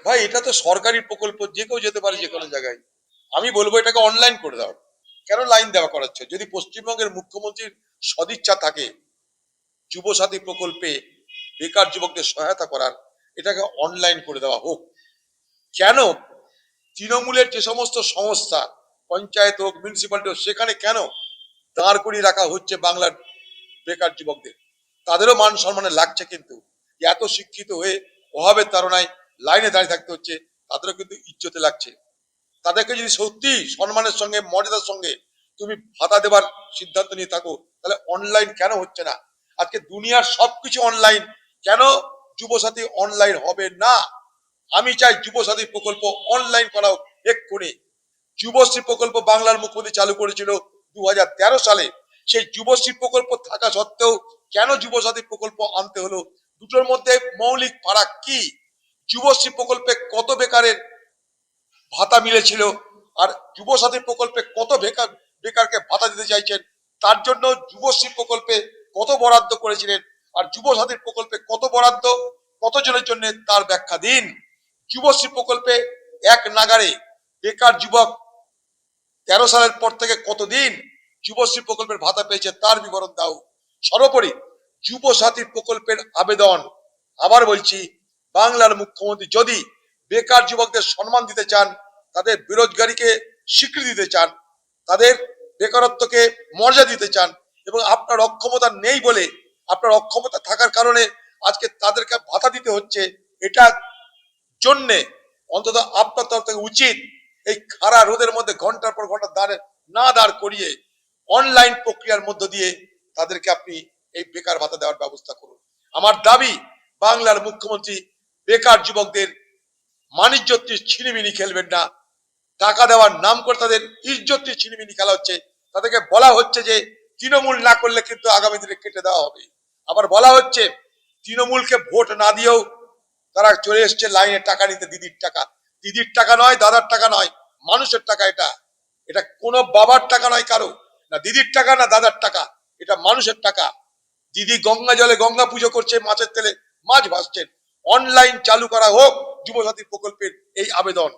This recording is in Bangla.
ভাই এটা তো সরকারি প্রকল্প, যে কেউ যেতে পারে যে কোনো জায়গায়। আমি বলবো এটাকে অনলাইন করে দাও। কেন লাইন দেওয়া করাচ্ছে? যদি পশ্চিমবঙ্গের মুখ্যমন্ত্রীর সদিচ্ছা থাকে যুব সাথী প্রকল্পে বেকার যুবকদের সহায়তা করার, এটাকে অনলাইন করে দেওয়া হোক। কেন তৃণমূলের যে সমস্ত সংস্থা, পঞ্চায়েত হোক, মিউনিসিপালিটি হোক, সেখানে কেন দাঁড় করিয়ে রাখা হচ্ছে বাংলার বেকার যুবকদের? তাদেরও মান সম্মানে লাগছে, কিন্তু এত শিক্ষিত হয়ে অভাবের তাড়নায় লাইনে দাঁড়িয়ে থাকতে হচ্ছে, তাদেরও কিন্তু ইজ্জতে লাগছে। তাদেরকে যদি সত্যি সম্মানের সঙ্গে মর্যাদার সঙ্গে তুমি ভাতা দেবার সিদ্ধান্ত নিয়ে থাকো, তাহলে অনলাইন কেন হচ্ছে না? আজকে দুনিয়ার সবকিছু অনলাইন, কেন যুবসাথী অনলাইন হবে না? আমি চাই যুবসাথী প্রকল্প অনলাইন করা হোক এক্ষুনি। যুবশ্রী প্রকল্প বাংলার মুখ্যমন্ত্রী চালু করেছিল 2013 সালে। সেই যুবশ্রী প্রকল্প থাকা সত্ত্বেও কেন যুবসাথী প্রকল্প আনতে হলো? দুটোর মধ্যে মৌলিক ফারাক কি? যুবশ্রী প্রকল্পে কত বেকারের ভাতা মিলেছিল, আর যুবসাথী প্রকল্পে কত বেকার বেকারকে ভাতা দিতে চাইছেন? তার জন্য যুবশ্রী প্রকল্পে কত বরাদ্দ করেছিলেন, আর যুবসাথী প্রকল্পে কত বরাদ্দ, কতজনের জন্য, তার ব্যাখ্যা দিন। যুবশ্রী প্রকল্পে এক নাগারে বেকার যুবক 13 সালের পর থেকে কতদিন যুবশ্রী প্রকল্পের ভাতা পেয়েছে তার বিবরণ দাও। সর্বোপরি যুবসাথী প্রকল্পের আবেদন, আবার বলছি, বাংলার মুখ্যমন্ত্রী যদি বেকার যুবকদের সম্মান দিতে চান, তাদের বেরোজগারিকে স্বীকৃতি দিতে চান, তাদের বেকারত্বকে মর্যাদা দিতে চান, এবং আপনার অক্ষমতা নেই বলে, আপনার অক্ষমতা থাকার কারণে আজকে তাদেরকে ভাতা দিতে হচ্ছে, এটা জন্যে অন্তত আপনার তরফ থেকে উচিত এই খাড়া রোদের মধ্যে ঘন্টার পর ঘন্টা দাঁড় করিয়ে অনলাইন প্রক্রিয়ার মধ্য দিয়ে তাদেরকে আপনি এই বেকার ভাতা দেওয়ার ব্যবস্থা করুন। আমার দাবি, বাংলার মুখ্যমন্ত্রী বেকার যুবকদের মানিজ্যত্বের ছিনিমিনি খেলবেন না। টাকা দেওয়ার নাম করে তাদের ইজ্জতের ছিনিমিনি খেলা হচ্ছে। তাদেরকে বলা হচ্ছে যে তৃণমূল না করলে কিন্তু আগামী দিনে কেটে দেওয়া হবে। আবার বলা হচ্ছে তৃণমূলকে ভোট না দিয়েও তারা চলে এসছে লাইনে টাকা নিতে। দিদির টাকা, দিদির টাকা নয়, দাদার টাকা নয়, মানুষের টাকা। এটা এটা কোনো বাবার টাকা নয় কারো, না দিদির টাকা না দাদার টাকা, এটা মানুষের টাকা। দিদি গঙ্গা জলে গঙ্গা পুজো করছে, মাছের তেলে মাছ ভাসছেন। অনলাইন চালু করা হোক যুবসাথী প্রকল্পের এই আবেদন।